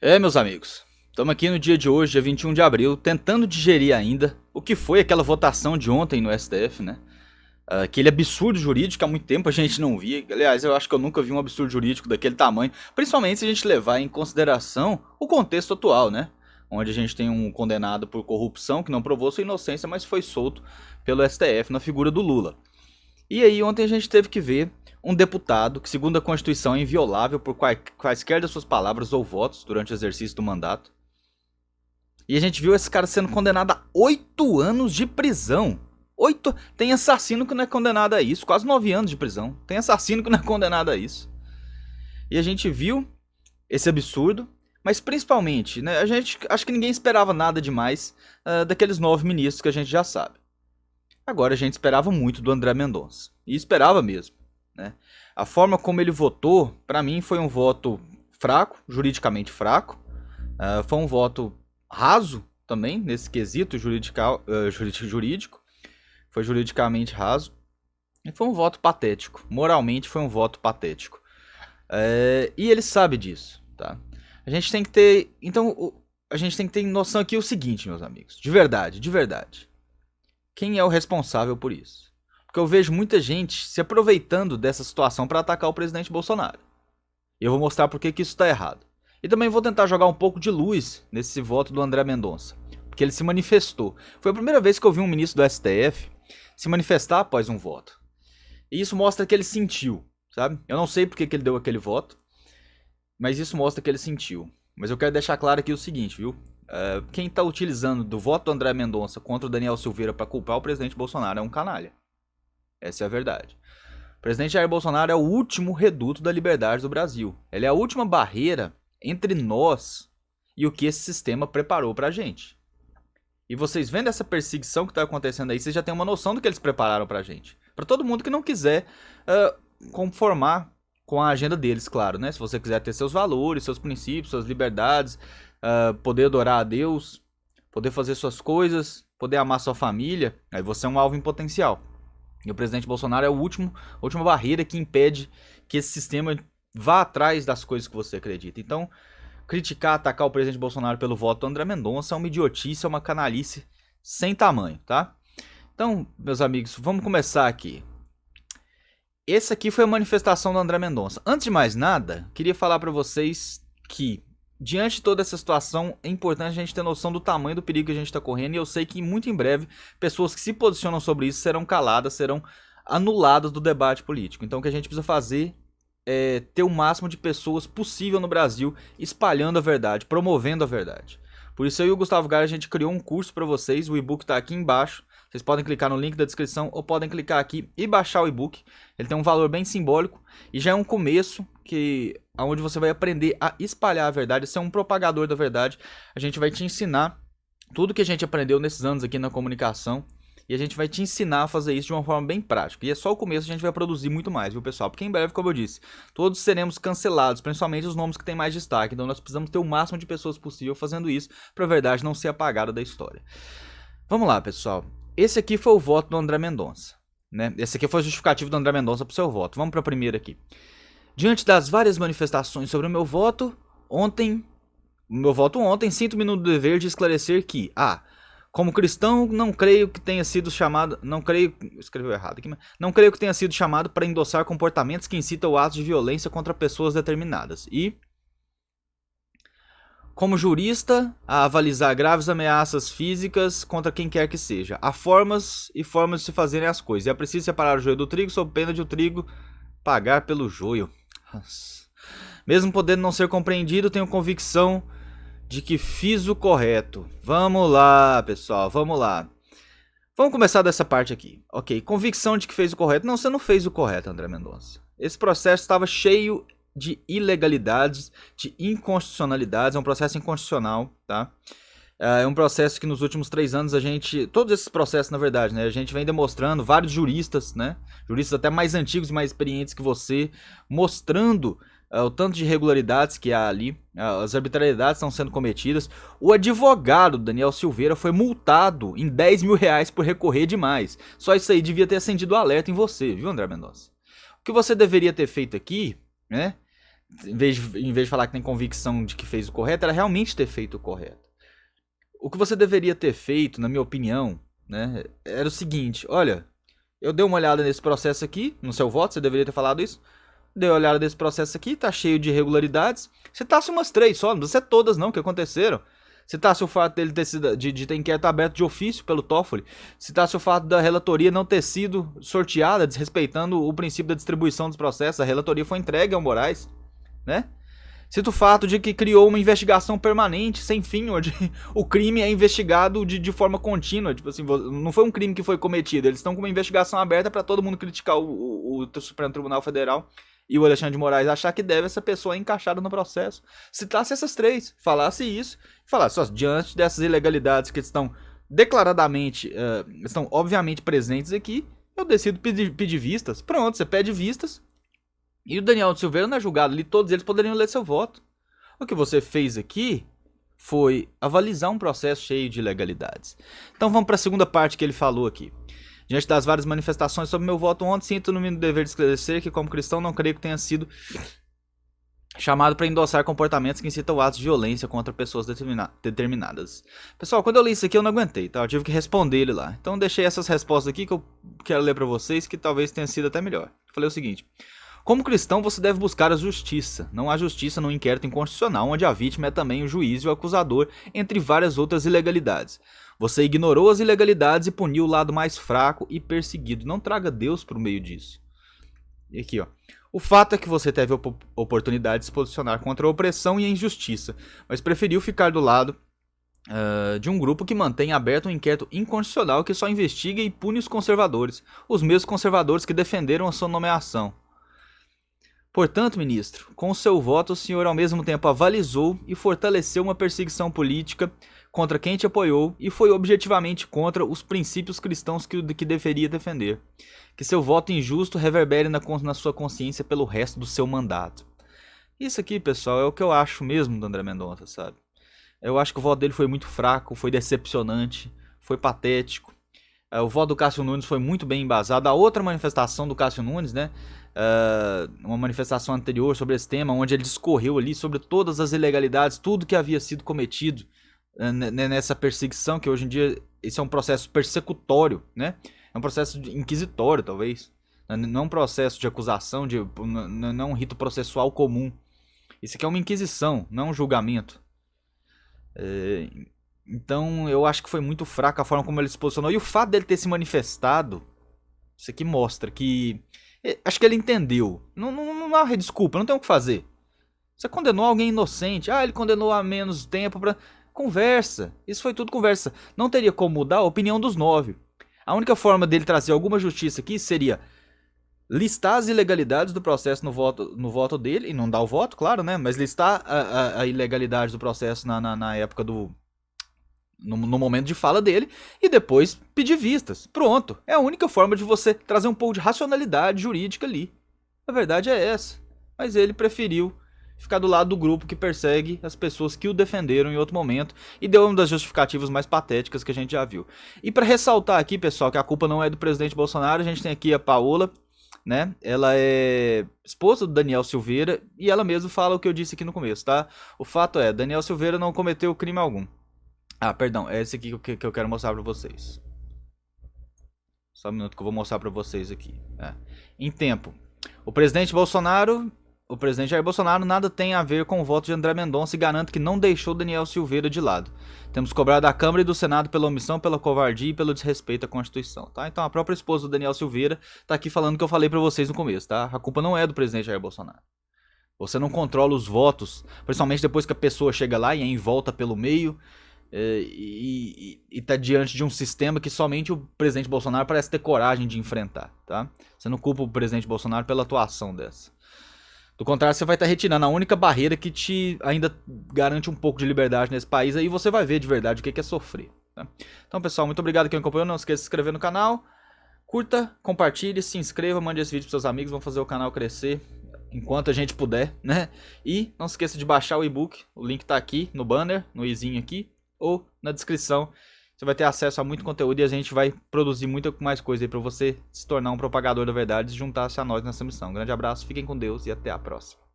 Meus amigos, estamos aqui no dia de hoje, dia 21 de abril, tentando digerir ainda o que foi aquela votação de ontem no STF, né? Aquele absurdo jurídico que há muito tempo a gente não via. Aliás, eu acho que eu nunca vi um absurdo jurídico daquele tamanho, principalmente se a gente levar em consideração o contexto atual, né? Onde a gente tem um condenado por corrupção que não provou sua inocência, mas foi solto pelo STF na figura do Lula. E aí ontem a gente teve que ver um deputado que, segundo a Constituição, é inviolável por quaisquer das suas palavras ou votos durante o exercício do mandato. E a gente viu esse cara sendo condenado a 8 anos de prisão. Tem assassino que não é condenado a isso, quase 9 anos de prisão. Tem assassino que não é condenado a isso. E a gente viu esse absurdo, mas principalmente, né, acho que ninguém esperava nada demais daqueles 9 ministros que a gente já sabe. Agora a gente esperava muito do André Mendonça. E esperava mesmo, né? A forma como ele votou, para mim, foi um voto fraco, juridicamente fraco. Foi um voto raso também, nesse quesito jurídico. Foi juridicamente raso. E foi um voto patético. Moralmente foi um voto patético. E ele sabe disso, tá? A gente tem que ter... Então, a gente tem que ter noção aqui o seguinte, meus amigos. De verdade, de verdade. Quem é o responsável por isso? Porque eu vejo muita gente se aproveitando dessa situação para atacar o presidente Bolsonaro. E eu vou mostrar por que isso está errado. E também vou tentar jogar um pouco de luz nesse voto do André Mendonça. Porque ele se manifestou. Foi a primeira vez que eu vi um ministro do STF se manifestar após um voto. E isso mostra que ele sentiu, sabe? Eu não sei por que ele deu aquele voto, mas isso mostra que ele sentiu. Mas eu quero deixar claro aqui o seguinte, viu? Quem está utilizando do voto do André Mendonça contra o Daniel Silveira para culpar o presidente Bolsonaro é um canalha. Essa é a verdade. O presidente Jair Bolsonaro é o último reduto da liberdade do Brasil. Ele é a última barreira entre nós e o que esse sistema preparou pra gente. E vocês vendo essa perseguição que está acontecendo aí, vocês já têm uma noção do que eles prepararam pra gente. Pra todo mundo que não quiser conformar com a agenda deles, claro, né? Se você quiser ter seus valores, seus princípios, suas liberdades, poder adorar a Deus, poder fazer suas coisas, poder amar sua família, aí você é um alvo em potencial. E o presidente Bolsonaro é a última barreira que impede que esse sistema vá atrás das coisas que você acredita. Então, criticar, atacar o presidente Bolsonaro pelo voto do André Mendonça é uma idiotice, é uma canalice sem tamanho, tá? Então, meus amigos, vamos começar aqui. Essa aqui foi a manifestação do André Mendonça. Antes de mais nada, queria falar para vocês que, diante de toda essa situação, é importante a gente ter noção do tamanho do perigo que a gente está correndo. E eu sei que muito em breve, pessoas que se posicionam sobre isso serão caladas, serão anuladas do debate político. Então o que a gente precisa fazer é ter o máximo de pessoas possível no Brasil espalhando a verdade, promovendo a verdade. Por isso eu e o Gustavo Gaia, a gente criou um curso para vocês, o e-book está aqui embaixo. Vocês podem clicar no link da descrição ou podem clicar aqui e baixar o e-book. Ele tem um valor bem simbólico e já é um começo onde você vai aprender a espalhar a verdade, ser um propagador da verdade. A gente vai te ensinar tudo que a gente aprendeu nesses anos aqui na comunicação e a gente vai te ensinar a fazer isso de uma forma bem prática. E é só o começo, a gente vai produzir muito mais, viu, pessoal? Porque em breve, como eu disse, todos seremos cancelados, principalmente os nomes que têm mais destaque. Então nós precisamos ter o máximo de pessoas possível fazendo isso para a verdade não ser apagada da história. Vamos lá, pessoal. Esse aqui foi o voto do André Mendonça, né? Esse aqui foi o justificativo do André Mendonça para o seu voto. Vamos para a primeira aqui. Diante das várias manifestações sobre o meu voto ontem, sinto-me no dever de esclarecer que, como cristão, não creio que tenha sido chamado, não creio que tenha sido chamado para endossar comportamentos que incitam atos de violência contra pessoas determinadas. E, como jurista, a avalizar graves ameaças físicas contra quem quer que seja. Há formas e formas de se fazerem as coisas. E é preciso separar o joio do trigo sob pena de o trigo pagar pelo joio. Mesmo podendo não ser compreendido, tenho convicção de que fiz o correto. Vamos lá, pessoal, vamos lá. Vamos começar dessa parte aqui. Ok, convicção de que fez o correto. Não, você não fez o correto, André Mendonça. Esse processo estava cheio de ilegalidades, de inconstitucionalidades. É um processo inconstitucional, tá? É um processo que nos últimos 3 anos todos esses processos, na verdade, né? A gente vem demonstrando, vários juristas, né? Juristas até mais antigos e mais experientes que você, mostrando o tanto de irregularidades que há ali, as arbitrariedades estão sendo cometidas. O advogado Daniel Silveira foi multado em R$ 10.000 por recorrer demais. Só isso aí devia ter acendido o alerta em você, viu, André Mendonça? O que você deveria ter feito aqui, né? em vez de falar que tem convicção de que fez o correto, era realmente ter feito o correto. O que você deveria ter feito, na minha opinião, né, era o seguinte: olha, eu dei uma olhada nesse processo aqui, no seu voto, você deveria ter falado isso. Dei uma olhada nesse processo aqui, tá cheio de irregularidades. Citasse umas 3 só, não precisa ser todas não que aconteceram. Citasse o fato dele ter sido, de ter inquérito aberto de ofício pelo Toffoli. Citasse o fato da relatoria não ter sido sorteada, desrespeitando o princípio da distribuição dos processos. A relatoria foi entregue ao Moraes, né? Cita o fato de que criou uma investigação permanente, sem fim, onde o crime é investigado de forma contínua. Tipo assim, não foi um crime que foi cometido, eles estão com uma investigação aberta para todo mundo criticar o Supremo Tribunal Federal e o Alexandre de Moraes achar que deve essa pessoa encaixada no processo. Citasse essas 3, falasse isso, falasse, ó, diante dessas ilegalidades que estão declaradamente, estão obviamente presentes aqui, eu decido pedir vistas. Pronto, você pede vistas. E o Daniel Silveira não é julgado ali, todos eles poderiam ler seu voto. O que você fez aqui foi avalizar um processo cheio de ilegalidades. Então vamos para a segunda parte que ele falou aqui. Diante das várias manifestações sobre meu voto ontem, sinto no mínimo dever de esclarecer que, como cristão, não creio que tenha sido chamado para endossar comportamentos que incitam atos de violência contra pessoas determinadas. Pessoal, quando eu li isso aqui eu não aguentei, tá? Eu tive que responder ele lá. Então deixei essas respostas aqui que eu quero ler para vocês, que talvez tenha sido até melhor. Falei o seguinte: como cristão, você deve buscar a justiça. Não há justiça no inquérito inconstitucional, onde a vítima é também o juiz e o acusador, entre várias outras ilegalidades. Você ignorou as ilegalidades e puniu o lado mais fraco e perseguido. Não traga Deus por meio disso. E aqui, ó. O fato é que você teve a oportunidade de se posicionar contra a opressão e a injustiça, mas preferiu ficar do lado de um grupo que mantém aberto um inquérito inconstitucional que só investiga e pune os conservadores, os mesmos conservadores que defenderam a sua nomeação. Portanto, ministro, com o seu voto o senhor ao mesmo tempo avalizou e fortaleceu uma perseguição política contra quem te apoiou e foi objetivamente contra os princípios cristãos que deveria defender. Que seu voto injusto reverbere na sua consciência pelo resto do seu mandato. Isso aqui, pessoal, é o que eu acho mesmo do André Mendonça, sabe? Eu acho que o voto dele foi muito fraco, foi decepcionante, foi patético. O voto do Cássio Nunes foi muito bem embasado. A outra manifestação do Cássio Nunes, né? Uma manifestação anterior sobre esse tema, onde ele discorreu ali sobre todas as ilegalidades, tudo que havia sido cometido nessa perseguição, que hoje em dia esse é um processo persecutório, né? É um processo inquisitório, talvez. Não é um processo de acusação, não é um rito processual comum. Isso aqui é uma inquisição, não é um julgamento. Então eu acho que foi muito fraca a forma como ele se posicionou. E o fato dele ter se manifestado, isso aqui mostra que... Acho que ele entendeu. Não há desculpa, não tem o que fazer. Você condenou alguém inocente. Ele condenou há menos tempo pra... Conversa. Isso foi tudo conversa. Não teria como mudar a opinião dos 9. A única forma dele trazer alguma justiça aqui seria listar as ilegalidades do processo no voto dele. E não dar o voto, claro, né? Mas listar a ilegalidade do processo na época do... No momento de fala dele, e depois pedir vistas. Pronto, é a única forma de você trazer um pouco de racionalidade jurídica ali. A verdade é essa. Mas ele preferiu ficar do lado do grupo que persegue as pessoas que o defenderam em outro momento, e deu uma das justificativas mais patéticas que a gente já viu. E para ressaltar aqui, pessoal, que a culpa não é do presidente Bolsonaro, a gente tem aqui a Paola, né? Ela é esposa do Daniel Silveira, e ela mesma fala o que eu disse aqui no começo, tá? O fato é, Daniel Silveira não cometeu crime algum. Perdão, é esse aqui que eu quero mostrar pra vocês. Só um minuto que eu vou mostrar pra vocês aqui. Em tempo, o presidente Jair Bolsonaro nada tem a ver com o voto de André Mendonça e garante que não deixou Daniel Silveira de lado. Temos cobrado da Câmara e do Senado pela omissão, pela covardia e pelo desrespeito à Constituição, tá? Então a própria esposa do Daniel Silveira tá aqui falando o que eu falei pra vocês no começo, tá? A culpa não é do presidente Jair Bolsonaro. Você não controla os votos, principalmente depois que a pessoa chega lá e é envolta pelo meio... E tá diante de um sistema que somente o presidente Bolsonaro parece ter coragem de enfrentar, tá? Você não culpa o presidente Bolsonaro pela atuação dessa. Do contrário, você vai estar retirando a única barreira que te ainda garante um pouco de liberdade nesse país. Aí você vai ver de verdade o que é sofrer, tá? Então, pessoal, muito obrigado quem acompanhou. Não esqueça de se inscrever no canal. Curta, compartilhe, se inscreva, mande esse vídeo para seus amigos. Vamos fazer o canal crescer enquanto a gente puder, né? E não se esqueça de baixar o e-book. O link tá aqui no banner, no izinho aqui, ou na descrição. Você vai ter acesso a muito conteúdo e a gente vai produzir muita mais coisa aí para você se tornar um propagador da verdade e juntar-se a nós nessa missão. Um grande abraço, fiquem com Deus e até a próxima.